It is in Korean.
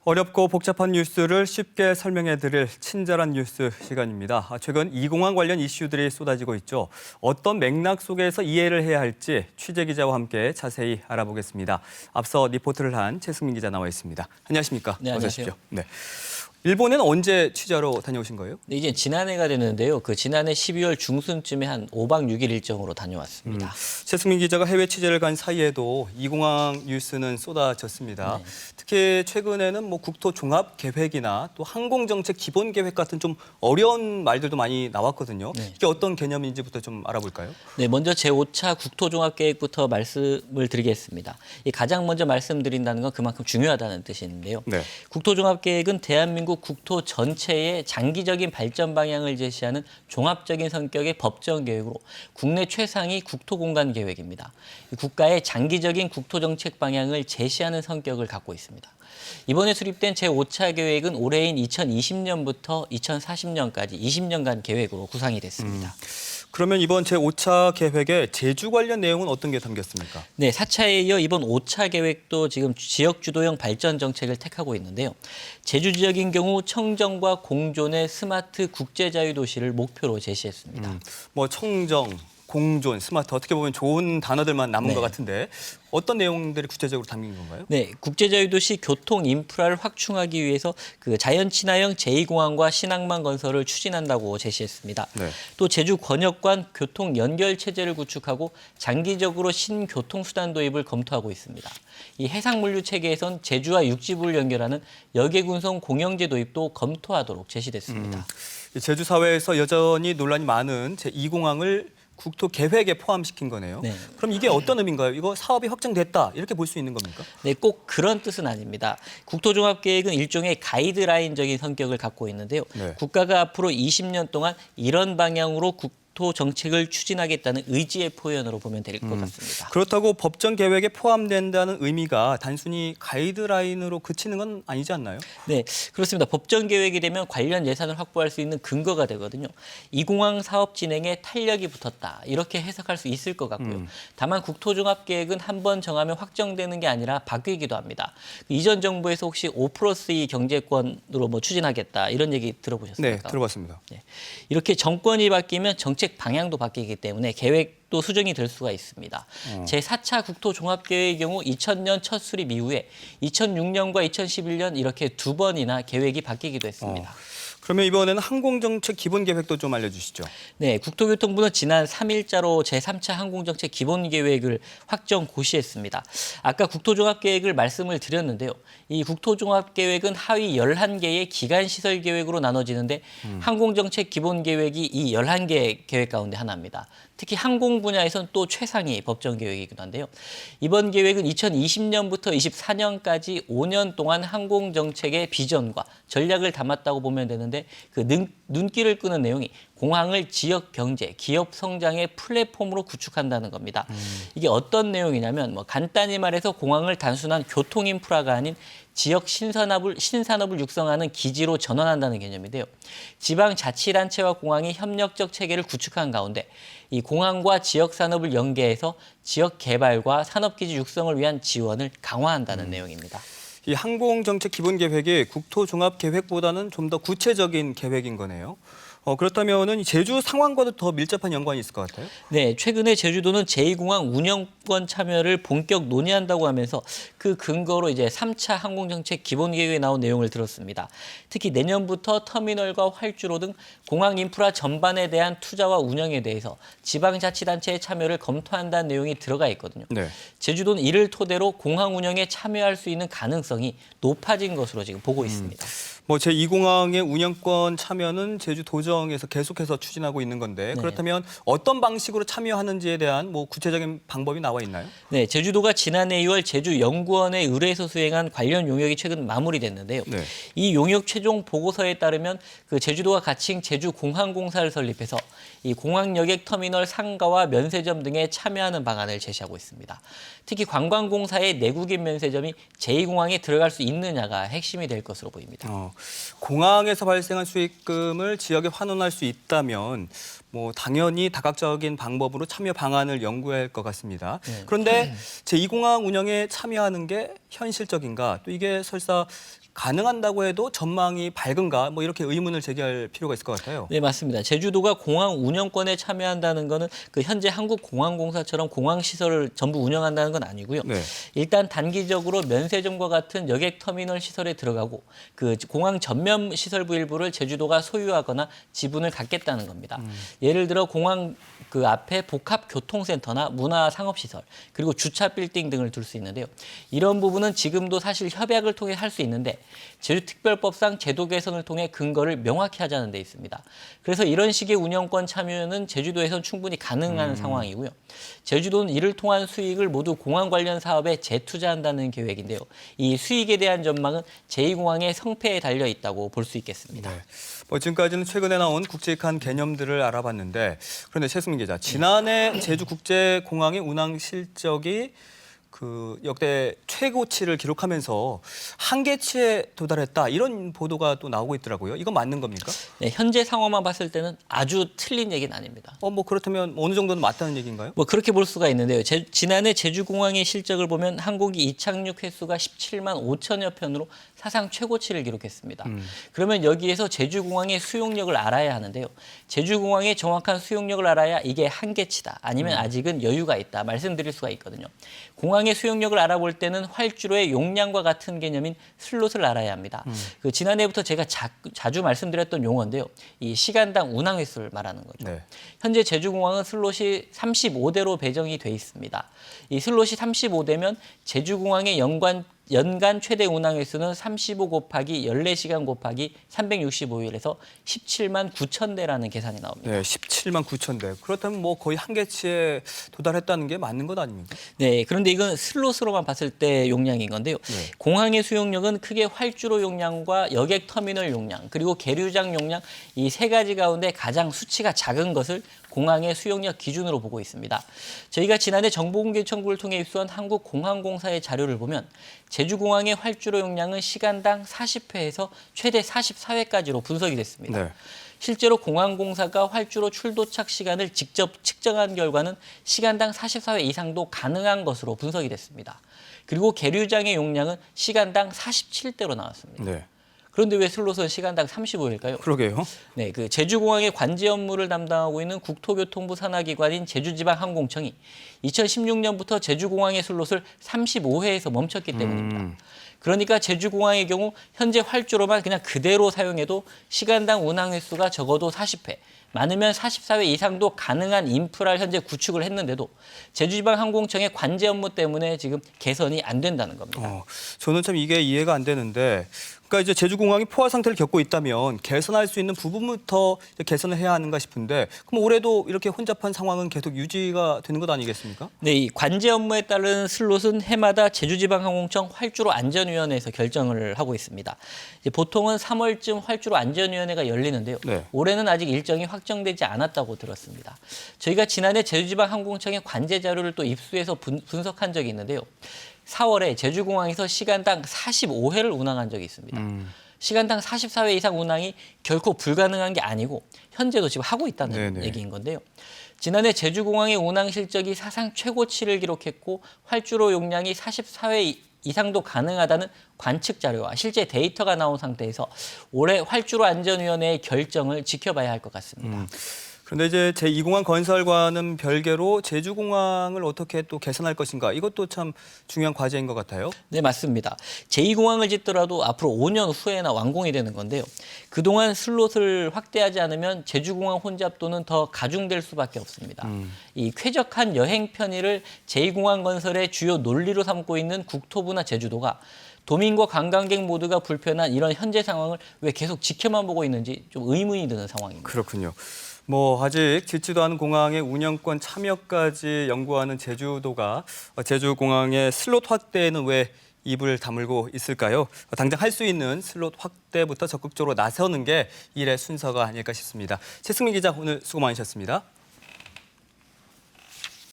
어렵고 복잡한 뉴스를 쉽게 설명해드릴 친절한 뉴스 시간입니다. 최근 이공항 관련 이슈들이 쏟아지고 있죠. 어떤 맥락 속에서 이해를 해야 할지 취재기자와 함께 자세히 알아보겠습니다. 앞서 리포트를 한 최승민 기자 나와 있습니다. 안녕하십니까? 네, 안녕하세요. 어서 오십시오. 네. 일본에는 언제 취재하러 다녀오신 거예요? 네, 이제 지난해가 되는데요. 지난해 12월 중순쯤에 한 5박 6일 일정으로 다녀왔습니다. 최승민 기자가 해외 취재를 간 사이에도 이공항 뉴스는 쏟아졌습니다. 네. 특히 최근에는 국토 종합 계획이나 또 항공 정책 기본 계획 같은 좀 어려운 말들도 많이 나왔거든요. 네. 이게 어떤 개념인지부터 좀 알아볼까요? 네, 먼저 제5차 국토종합계획부터 말씀을 드리겠습니다. 가장 먼저 말씀드린다는 건 그만큼 중요하다는 뜻인데요. 네. 국토종합계획은 대한민국 국토 전체의 장기적인 발전 방향을 제시하는 종합적인 성격의 법정 계획으로 국내 최상위 국토공간 계획입니다. 국가의 장기적인 국토정책 방향을 제시하는 성격을 갖고 있습니다. 이번에 수립된 제5차 계획은 올해인 2020년부터 2040년까지 20년간 계획으로 구상이 됐습니다. 그러면 이번 제5차 계획에 제주 관련 내용은 어떤 게 담겼습니까? 네, 4차에 이어 이번 5차 계획도 지금 지역 주도형 발전 정책을 택하고 있는데요. 제주 지역인 경우 청정과 공존의 스마트 국제자유도시를 목표로 제시했습니다. 청정, 공존, 스마트 어떻게 보면 좋은 단어들만 남은 네. 것 같은데 어떤 내용들이 구체적으로 담긴 건가요? 네, 국제자유도시 교통 인프라를 확충하기 위해서 자연 친화형 제2공항과 신항만 건설을 추진한다고 제시했습니다. 네. 또 제주 권역간 교통 연결 체제를 구축하고 장기적으로 신교통수단 도입을 검토하고 있습니다. 이 해상물류 체계에선 제주와 육지부를 연결하는 역외군송 공영제 도입도 검토하도록 제시됐습니다. 제주 사회에서 여전히 논란이 많은 제2공항을 국토 계획에 포함시킨 거네요. 네. 그럼 이게 어떤 의미인가요? 이거 사업이 확정됐다 이렇게 볼 수 있는 겁니까? 네, 꼭 그런 뜻은 아닙니다. 국토종합계획은 일종의 가이드라인적인 성격을 갖고 있는데요. 네. 국가가 앞으로 20년 동안 이런 방향으로 국토 정책을 추진하겠다는 의지의 표현으로 보면 될 것 같습니다. 그렇다고 법정 계획에 포함된다는 의미가 단순히 가이드라인으로 그치는 건 아니지 않나요? 네, 그렇습니다. 법정 계획이 되면 관련 예산을 확보할 수 있는 근거가 되거든요. 이 공항 사업 진행에 탄력이 붙었다. 이렇게 해석할 수 있을 것 같고요. 다만 국토종합계획은 한 번 정하면 확정되는 게 아니라 바뀌기도 합니다. 이전 정부에서 혹시 5+2 경제권으로 추진하겠다 이런 얘기 들어보셨습니까? 네, 들어봤습니다. 네. 이렇게 정권이 바뀌면 정책 방향도 바뀌기 때문에 계획도 수정이 될 수가 있습니다. 제4차 국토종합계획의 경우 2000년 첫 수립 이후에 2006년과 2011년 이렇게 두 번이나 계획이 바뀌기도 했습니다. 그러면 이번에는 항공정책 기본 계획도 좀 알려주시죠. 네, 국토교통부는 지난 3일자로 제3차 항공정책 기본계획을 확정 고시했습니다. 아까 국토종합계획을 말씀을 드렸는데요. 이 국토종합계획은 하위 11개의 기간시설계획으로 나눠지는데 항공정책 기본계획이 이 11개 계획 가운데 하나입니다. 특히 항공 분야에선 또 최상위 법정 계획이기도 한데요. 이번 계획은 2020년부터 24년까지 5년 동안 항공 정책의 비전과 전략을 담았다고 보면 되는데 눈길을 끄는 내용이 공항을 지역 경제, 기업 성장의 플랫폼으로 구축한다는 겁니다. 이게 어떤 내용이냐면 간단히 말해서 공항을 단순한 교통 인프라가 아닌 지역 신산업을 육성하는 기지로 전환한다는 개념인데요. 지방자치단체와 공항이 협력적 체계를 구축한 가운데 이 공항과 지역 산업을 연계해서 지역 개발과 산업기지 육성을 위한 지원을 강화한다는 내용입니다. 이 항공정책 기본 계획이 국토종합계획보다는 좀 더 구체적인 계획인 거네요. 그렇다면은 제주 상황과도 더 밀접한 연관이 있을 것 같아요. 네, 최근에 제주도는 제2공항 운영권 참여를 본격 논의한다고 하면서 그 근거로 이제 3차 항공정책 기본계획에 나온 내용을 들었습니다. 특히 내년부터 터미널과 활주로 등 공항 인프라 전반에 대한 투자와 운영에 대해서 지방자치단체의 참여를 검토한다는 내용이 들어가 있거든요. 네. 제주도는 이를 토대로 공항 운영에 참여할 수 있는 가능성이 높아진 것으로 지금 보고 있습니다. 제2공항의 운영권 참여는 제주 도정에서 계속해서 추진하고 있는 건데 그렇다면 어떤 방식으로 참여하는지에 대한 구체적인 방법이 나와 있나요? 네, 제주도가 지난해 2월 제주연구원에 의뢰해서 수행한 관련 용역이 최근 마무리됐는데요. 네. 이 용역 최종 보고서에 따르면 제주도가 가칭 제주공항공사를 설립해서 이 공항 여객 터미널 상가와 면세점 등에 참여하는 방안을 제시하고 있습니다. 특히 관광공사의 내국인 면세점이 제2공항에 들어갈 수 있느냐가 핵심이 될 것으로 보입니다. 공항에서 발생한 수익금을 지역에 환원할 수 있다면 당연히 다각적인 방법으로 참여 방안을 연구해야 할 것 같습니다. 그런데 제2공항 운영에 참여하는 게 현실적인가? 또 이게 설사 가능한다고 해도 전망이 밝은가 뭐 이렇게 의문을 제기할 필요가 있을 것 같아요. 네, 맞습니다. 제주도가 공항 운영권에 참여한다는 거는 그 현재 한국공항공사처럼 공항 시설을 전부 운영한다는 건 아니고요. 네. 일단 단기적으로 면세점과 같은 여객 터미널 시설에 들어가고 그 공항 전면 시설부 일부를 제주도가 소유하거나 지분을 갖겠다는 겁니다. 예를 들어 공항 그 앞에 복합 교통센터나 문화 상업시설 그리고 주차 빌딩 등을 둘 수 있는데요. 이런 부분은 지금도 사실 협약을 통해 할 수 있는데 제주특별법상 제도 개선을 통해 근거를 명확히 하자는 데 있습니다. 그래서 이런 식의 운영권 참여는 제주도에선 충분히 가능한 상황이고요. 제주도는 이를 통한 수익을 모두 공항 관련 사업에 재투자한다는 계획인데요. 이 수익에 대한 전망은 제2공항의 성패에 달려 있다고 볼 수 있겠습니다. 네. 뭐 지금까지는 최근에 나온 굵직한 개념들을 알아봤는데 그런데 최승민 기자, 지난해 제주국제공항의 운항 실적이 그 역대 최고치를 기록하면서 한계치에 도달했다 이런 보도가 또 나오고 있더라고요. 이건 맞는 겁니까? 네, 현재 상황만 봤을 때는 아주 틀린 얘기는 아닙니다. 뭐 그렇다면 어느 정도는 맞다는 얘기인가요? 뭐 그렇게 볼 수가 있는데요. 지난해 제주공항의 실적을 보면 항공기 이착륙 횟수가 17만 5천여 편으로 사상 최고치를 기록했습니다. 그러면 여기에서 제주공항의 수용력을 알아야 하는데요. 제주공항의 정확한 수용력을 알아야 이게 한계치다 아니면 아직은 여유가 있다 말씀드릴 수가 있거든요. 공항의 수용력을 알아볼 때는 활주로의 용량과 같은 개념인 슬롯을 알아야 합니다. 그 지난해부터 제가 자주 말씀드렸던 용어인데요. 이 시간당 운항 횟수를 말하는 거죠. 네. 현재 제주공항은 슬롯이 35대로 배정이 돼 있습니다. 이 슬롯이 35대면 제주공항의 연간 최대 운항 횟수는 35 곱하기 14시간 곱하기 365일에서 17만 9천 대라는 계산이 나옵니다. 네, 17만 9천 대. 그렇다면 뭐 거의 한계치에 도달했다는 게 맞는 것 아닙니까? 네, 그런데 이건 슬롯으로만 봤을 때 용량인 건데요. 네. 공항의 수용력은 크게 활주로 용량과 여객 터미널 용량, 그리고 계류장 용량 이 세 가지 가운데 가장 수치가 작은 것을 공항의 수용력 기준으로 보고 있습니다. 저희가 지난해 정보공개 청구를 통해 입수한 한국공항공사의 자료를 보면 제주공항의 활주로 용량은 시간당 40회에서 최대 44회까지로 분석이 됐습니다. 네. 실제로 공항공사가 활주로 출도착 시간을 직접 측정한 결과는 시간당 44회 이상도 가능한 것으로 분석이 됐습니다. 그리고 계류장의 용량은 시간당 47대로 나왔습니다. 네. 그런데 왜 슬롯은 시간당 35일까요? 그러게요. 네, 그 제주공항의 관제 업무를 담당하고 있는 국토교통부 산하기관인 제주지방항공청이 2016년부터 제주공항의 슬롯을 35회에서 멈췄기 때문입니다. 그러니까 제주공항의 경우 현재 활주로만 그냥 그대로 사용해도 시간당 운항 횟수가 적어도 40회, 많으면 44회 이상도 가능한 인프라를 현재 구축을 했는데도 제주지방항공청의 관제 업무 때문에 지금 개선이 안 된다는 겁니다. 저는 참 이게 이해가 안 되는데, 그러니까 이제 제주공항이 포화 상태를 겪고 있다면 개선할 수 있는 부분부터 이제 개선을 해야 하는가 싶은데, 그럼 올해도 이렇게 혼잡한 상황은 계속 유지가 되는 것 아니겠습니까? 네, 이 관제 업무에 따른 슬롯은 해마다 제주지방항공청 활주로 안전위원회에서 결정을 하고 있습니다. 이제 보통은 3월쯤 활주로 안전위원회가 열리는데요. 네. 올해는 아직 일정이 확정되지 않았다고 들었습니다. 저희가 지난해 제주지방항공청의 관제 자료를 또 입수해서 분석한 적이 있는데요. 4월에 제주공항에서 시간당 45회를 운항한 적이 있습니다. 시간당 44회 이상 운항이 결코 불가능한 게 아니고 현재도 지금 하고 있다는 네네. 얘기인 건데요. 지난해 제주공항의 운항 실적이 사상 최고치를 기록했고 활주로 용량이 44회 이상도 가능하다는 관측 자료와 실제 데이터가 나온 상태에서 올해 활주로 안전위원회의 결정을 지켜봐야 할 것 같습니다. 그런데 이제 제2공항 건설과는 별개로 제주공항을 어떻게 또 개선할 것인가, 이것도 참 중요한 과제인 것 같아요. 네, 맞습니다. 제2공항을 짓더라도 앞으로 5년 후에나 완공이 되는 건데요. 그동안 슬롯을 확대하지 않으면 제주공항 혼잡도는 더 가중될 수밖에 없습니다. 이 쾌적한 여행 편의를 제2공항 건설의 주요 논리로 삼고 있는 국토부나 제주도가 도민과 관광객 모두가 불편한 이런 현재 상황을 왜 계속 지켜만 보고 있는지 좀 의문이 드는 상황입니다. 그렇군요. 뭐 아직 짓지도 않은 공항의 운영권 참여까지 연구하는 제주도가 제주공항의 슬롯 확대에는 왜 입을 다물고 있을까요? 당장 할 수 있는 슬롯 확대부터 적극적으로 나서는 게 일의 순서가 아닐까 싶습니다. 최승민 기자, 오늘 수고 많으셨습니다.